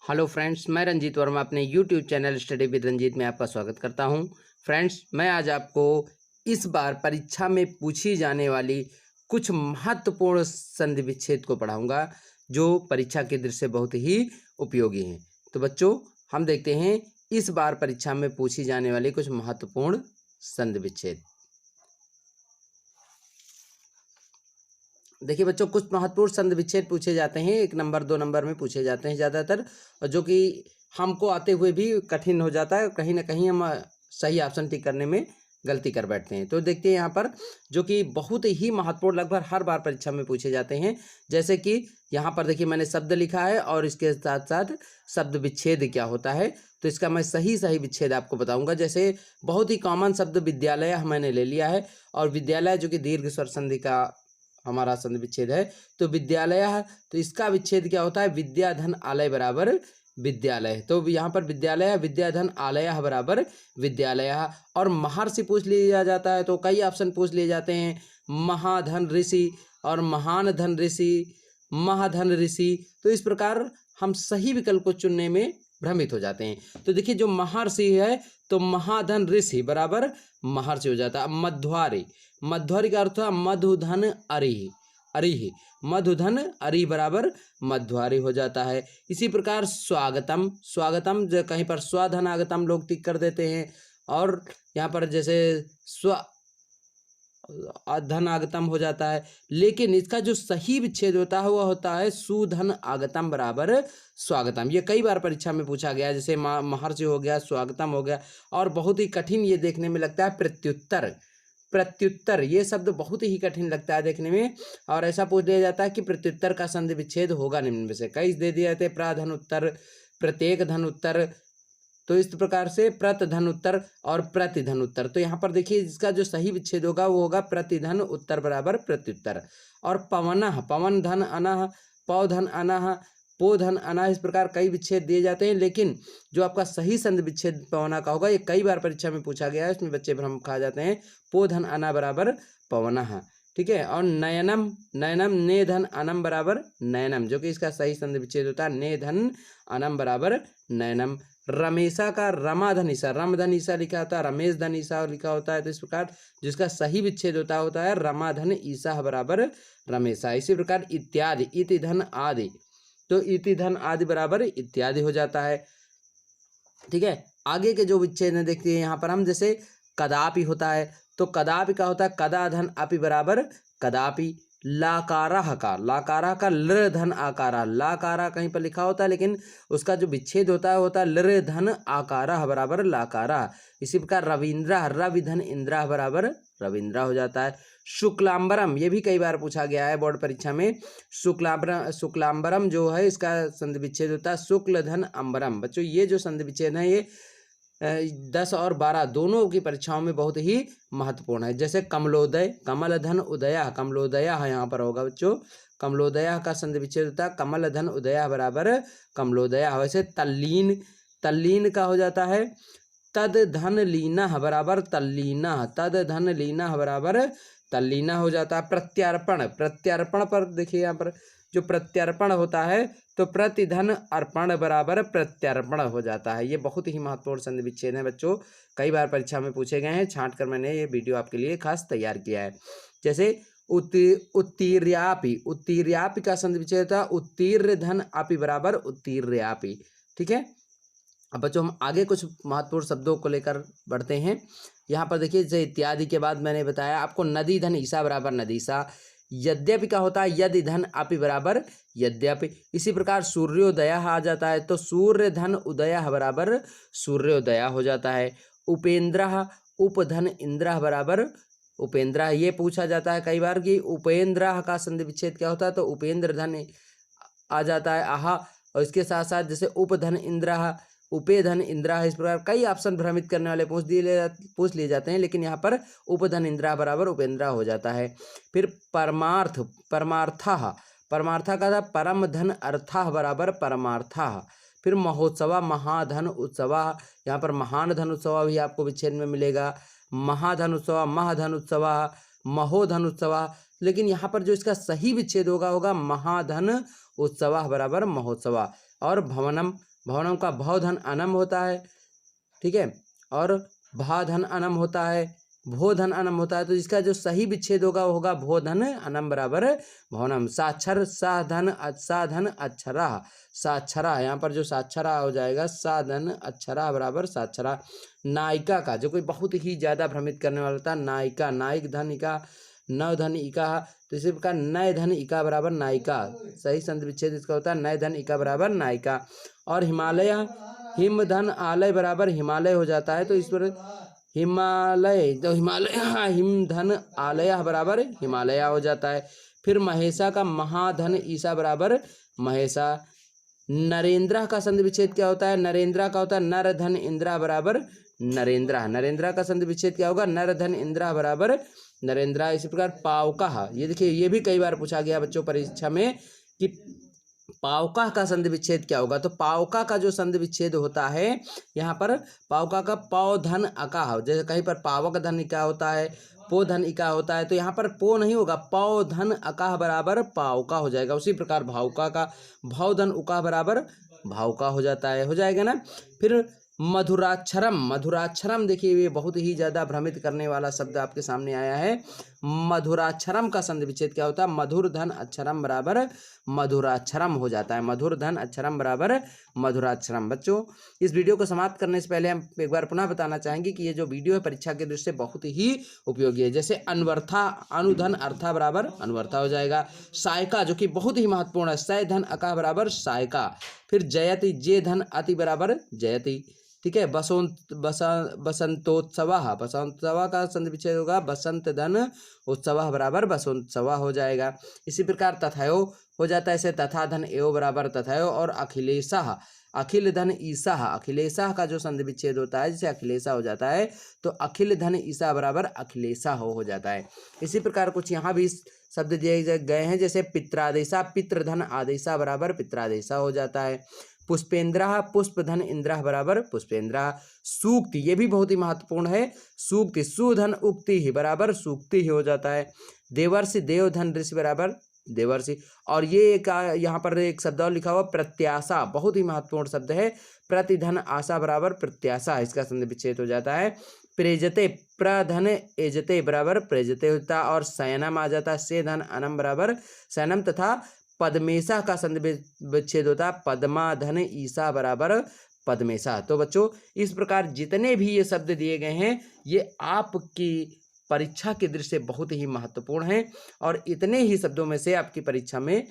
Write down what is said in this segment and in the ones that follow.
Hello friends, मैं रंजीत वर्मा अपने YouTube channel study with Ranjit में आपका स्वागत करता हूं। फ्रेंड्स, मैं आज आपको इस बार परीक्षा में पूछी जाने वाली कुछ महत्वपूर्ण संधि विच्छेद को पढ़ाऊंगा जो परीक्षा की दृष्टि से बहुत ही उपयोगी हैं। तो बच्चों, हम देखते हैं इस बार परीक्षा में पूछी जाने वाली कुछ महत्वपूर्ण संधि विच्छेद। देखिए बच्चों, कुछ महत्वपूर्ण संधि विच्छेद पूछे जाते हैं, 1 नंबर 2 नंबर में पूछे जाते हैं ज़्यादातर, और जो कि हमको आते हुए भी कठिन हो जाता है। कहीं ना कहीं हम सही ऑप्शन टिक करने में गलती कर बैठते हैं। तो देखते हैं यहाँ पर जो कि बहुत ही महत्वपूर्ण, लगभग हर बार परीक्षा में पूछे जाते हैं। जैसे कि यहाँ पर देखिए, मैंने शब्द लिखा है और इसके साथ साथ शब्द विच्छेद क्या होता है, तो इसका मैं सही विच्छेद आपको बताऊंगा। जैसे बहुत ही कॉमन शब्द विद्यालय मैंने ले लिया है, और विद्यालय जो कि दीर्घ स्वर संधि का हमारा संधि विच्छेद है। तो विद्यालय, तो इसका विच्छेद क्या होता है, विद्याधन आलय बराबर विद्यालय। तो यहाँ पर विद्यालय, विद्याधन आलय बराबर विद्यालय। और महर्षि पूछ लिया जाता है तो कई ऑप्शन पूछ लिए जाते हैं, महाधन ऋषि और महान धन ऋषि, महाधन ऋषि। तो इस प्रकार हम सही विकल्प को चुनने में भ्रमित हो जाते हैं। तो देखिए, जो महर्षि है तो महाधन ऋषि बराबर महर्षि हो जाता है। मध्वारी, मध्वारी का अर्थ है मधुधन अरिहि, अरिहि मधुधन अरि बराबर मध्वारी हो जाता है। इसी प्रकार स्वागतम, स्वागतम जो कहीं पर स्वधन आगतम लोग टिक कर देते हैं, और यहाँ पर जैसे स्व धन आगतम हो जाता है। लेकिन इसका जो सही विच्छेद होता है वह होता है सुधन आगतम बराबर स्वागतम। ये कई बार परीक्षा में पूछा गया, जैसे महर्षि हो गया, स्वागतम हो गया, और बहुत ही कठिन ये देखने में लगता है प्रत्युत्तर। प्रत्युत्तर ये शब्द बहुत ही कठिन लगता है देखने में, और ऐसा पूछ दिया जाता है कि प्रत्युत्तर का संधि विच्छेद होगा निम्न में से। कई दे दिए जाते हैं, प्राधन उत्तर, प्रत्येक धन उत्तर, तो इस प्रकार से प्रतधन उत्तर और प्रतिधन उत्तर। तो यहाँ पर देखिए, इसका जो सही विच्छेद होगा वो होगा प्रतिधन उत्तर बराबर प्रत्युत्तर। और पवनः, पवन धन अनः, पौधन अनः, पोधन अनः, इस प्रकार कई विच्छेद दिए जाते हैं। लेकिन जो आपका सही संधि विच्छेद पवना का होगा, ये कई बार परीक्षा में पूछा गया है, इसमें बच्चे भ्रम खा जाते हैं। पोधन अना बराबर पवनः, ठीक है। और नयनम, नयनम नेधन अनम बराबर नयनम, जो कि इसका सही संधि विच्छेद होता है नेधन अनम बराबर नयनम। रमेशा का रमाधनिशा, रमधनिशा लिखा होता है, रमेश धन ईसा लिखा होता है। तो इस प्रकार जिसका सही विच्छेद होता है रमाधन ईसा बराबर रमेशा। इसी प्रकार इत्यादि, इति धन आदि, तो इति धन आदि बराबर इत्यादि हो जाता है, ठीक है। आगे के जो विच्छेद है देखते हैं यहाँ पर हम, जैसे कदापि होता है, तो कदापि का होता है कदा धन अपि बराबर कदापि। लाकारः का, लाकारः का लृ धन आकारा, लाकारा कहीं पर लिखा होता है, लेकिन उसका जो विच्छेद होता है लृ धन आकारः बराबर लाकारा। इसी प्रकार रविंद्र, रवि धन इंद्रा बराबर रविंद्रा हो जाता है। शुक्लांबरम, ये भी कई बार पूछा गया है बोर्ड परीक्षा में। शुक्लांबरम, शुक्लांबरम जो है इसका संधि विच्छेद होता है शुक्ल धन अंबरम। बच्चों, ये जो संधि विच्छेद है ये 10 और 12 दोनों की परीक्षाओं में बहुत ही महत्वपूर्ण है। जैसे कमलोदय, कमल धन उदया, कमलोदया है यहाँ पर होगा बच्चों, कमलोदया का संधि विच्छेद होता है कमल धन उदया बराबर कमलोदया। वैसे तल्लीन, तल्लीन का हो जाता है तद धन लीना बराबर तल्लीना, तद धन लीना बराबर तल्लीना हो जाता है। प्रत्यार्पण, प्रत्यार्पण पर देखिए यहाँ पर जो प्रत्यार्पण होता है तो प्रतिधन अर्पण बराबर प्रत्यार्पण हो जाता है। ये बहुत ही महत्वपूर्ण संधि विच्छेद है बच्चों, कई बार परीक्षा में पूछे गए हैं, छांट कर मैंने ये वीडियो आपके लिए खास तैयार किया है। जैसे उत्तीर्यापि, उत्तीर्यापि का संधि विच्छेद होता है उत्तीर्ण धन अपि बराबर उत्तीर्यापि, ठीक है। अब बच्चों, हम आगे कुछ महत्वपूर्ण शब्दों को लेकर बढ़ते हैं। यहाँ पर देखिए, जैसे इत्यादि के बाद मैंने बताया आपको नदी धन ईसा बराबर नदीसा। यद्यपि का होता है यदि धन अपि बराबर यद्यपि। इसी प्रकार सूर्योदय आ जाता है तो सूर्य धन उदय बराबर सूर्योदय हो जाता है। उपेंद्र, उपधन इंद्र बराबर उपेंद्र। ये पूछा जाता है कई बार कि उपेंद्र का संधि विच्छेद क्या होता है, तो उपेंद्र धन आ जाता है आहा, और इसके साथ साथ जैसे उपधन इंद्र, उपेधन इंद्रा, इस प्रकार कई ऑप्शन भ्रमित करने वाले पूछ लिए जाते हैं, लेकिन यहाँ पर उपधन इंद्रा बराबर उपेंद्रा हो जाता है। फिर परमार्थ, परमार्थः, परमार्था का था परम धन अर्थः बराबर परमार्थः। फिर महोत्सव, महाधन उत्सव, यहाँ पर महान धन उत्सव भी आपको विच्छेद में मिलेगा, महाधन उत्सव, महाधन उत्सव, महोधन उत्सव। लेकिन यहाँ पर जो इसका सही विच्छेद होगा महाधन उत्सव बराबर महोत्सव। और भवनम, भवनम का भव धन अनम होता है, ठीक है, और भा धन अनम होता है, भो धन अनम होता है। तो इसका जो सही विच्छेद होगा वो होगा भो धन अनम बराबर भवनम। साक्षर साधन अक्षरा, साक्षरा यहाँ पर जो साक्षरा हो जाएगा साधन अक्षरा बराबर साक्षरा। नायिका का जो कोई बहुत ही ज्यादा भ्रमित करने वाला था, नायिका, नायिक धन इका, नव धन इका, तो इसी प्रकार नय धन इका बराबर नायिका। सही संधि विच्छेद इसका होता है नय धन इका बराबर नायिका। और हिमालय, हिम धन आलय बराबर हिमालय हो जाता है। तो इस पर हिमालय, तो हिमालय हिम धन आलय बराबर हिमालय हो जाता है। फिर महेशा का महाधन ईसा बराबर महेशा। नरेंद्र का संधि विच्छेद क्या होता है, नरेंद्र का होता है नर धन इंद्रा बराबर नरेंद्र। नरेंद्र का संधि विच्छेद क्या होगा, नर धन इंद्रा बराबर नरेंद्र। इसी प्रकार पावका, ये देखिए ये भी कई बार पूछा गया बच्चों परीक्षा में कि पावका का संधि विच्छेद क्या होगा। तो पावका का जो संधि विच्छेद होता है यहाँ पर पावका का पौ धन अका, जैसे कहीं पर पावक धन इका होता है, पो धन इका होता है, तो यहाँ पर पो नहीं होगा, पौ धन अका बराबर पावका हो जाएगा। उसी प्रकार भावका का भाव धन उका बराबर भावका हो जाता है, हो जाएगा ना। फिर मधुराक्षरम, मधुराक्षरम देखिए ये बहुत ही ज्यादा भ्रमित करने वाला शब्द आपके सामने आया है। मधुराक्षरम का संधि विच्छेद क्या होता है, मधुर धन अक्षरम बराबर मधुराक्षरम हो जाता है, मधुर धन अक्षरम बराबर मधुराक्षरम। बच्चों इस वीडियो को समाप्त करने से पहले हम एक बार पुनः बताना चाहेंगे कि ये जो वीडियो है परीक्षा के दृष्टि से बहुत ही उपयोगी है। जैसे अनवर्था, अनुधन अर्था बराबर अनवर्था हो जाएगा। सायका जो कि बहुत ही महत्वपूर्ण है, सय धन अका बराबर सायका। फिर जयति, जे धन अति बराबर जयति, ठीक है। बसंतोत्सव, बसंतोत्सव का संधि विच्छेद होगा बसंत धन उत्सव बराबर बसंतोत्सव हो जाएगा। इसी प्रकार तथायो हो जाता है, ऐसे तथा धन एव बराबर तथायो। और अखिलेशा, अखिल धन ईसा, अखिलेशा का जो संधि विच्छेद होता है जैसे अखिलेशा हो जाता है तो अखिल धन ईसा बराबर अखिलेशा हो जाता है। इसी प्रकार कुछ यहाँ भी शब्द दिए गए हैं, जैसे पित्रादेशा, पितृ धन आदेशा बराबर पित्रादेशा हो जाता है। पुष्पेंद्र, पुष्प धन इंद्र बराबर पुष्पेंद्र। सूक्ति, ये भी बहुत ही महत्वपूर्ण है, सूक्ति, सुधन उक्ति ही बराबर सूक्ति ही हो जाता है। देवर्षि, देव धन ऋषि बराबर देवर्षि। और ये एक यहाँ पर एक शब्द और लिखा हुआ प्रत्याशा, बहुत ही महत्वपूर्ण शब्द है, प्रतिधन आशा बराबर प्रत्याशा, इसका संधि विच्छेद हो जाता है। प्रेजते, प्रधन एजते बराबर प्रेजते होता है। और शयनम आ जाता है, से धन अनम बराबर शयनम। तथा पद्मेशा का संधि विच्छेद होता है, पद्मा धन ईसा बराबर पद्मेशा। तो बच्चों इस प्रकार जितने भी ये शब्द दिए गए हैं ये आपकी परीक्षा की दृष्टि से बहुत ही महत्वपूर्ण है और इतने ही शब्दों में से आपकी परीक्षा में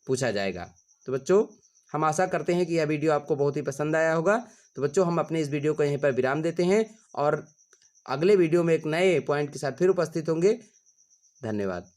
पूछा जाएगा। तो बच्चों हम आशा करते हैं कि यह वीडियो आपको बहुत ही पसंद आया होगा। तो बच्चों हम अपने इस वीडियो को यहीं पर विराम देते हैं और अगले वीडियो में एक नए पॉइंट के साथ फिर उपस्थित होंगे। धन्यवाद।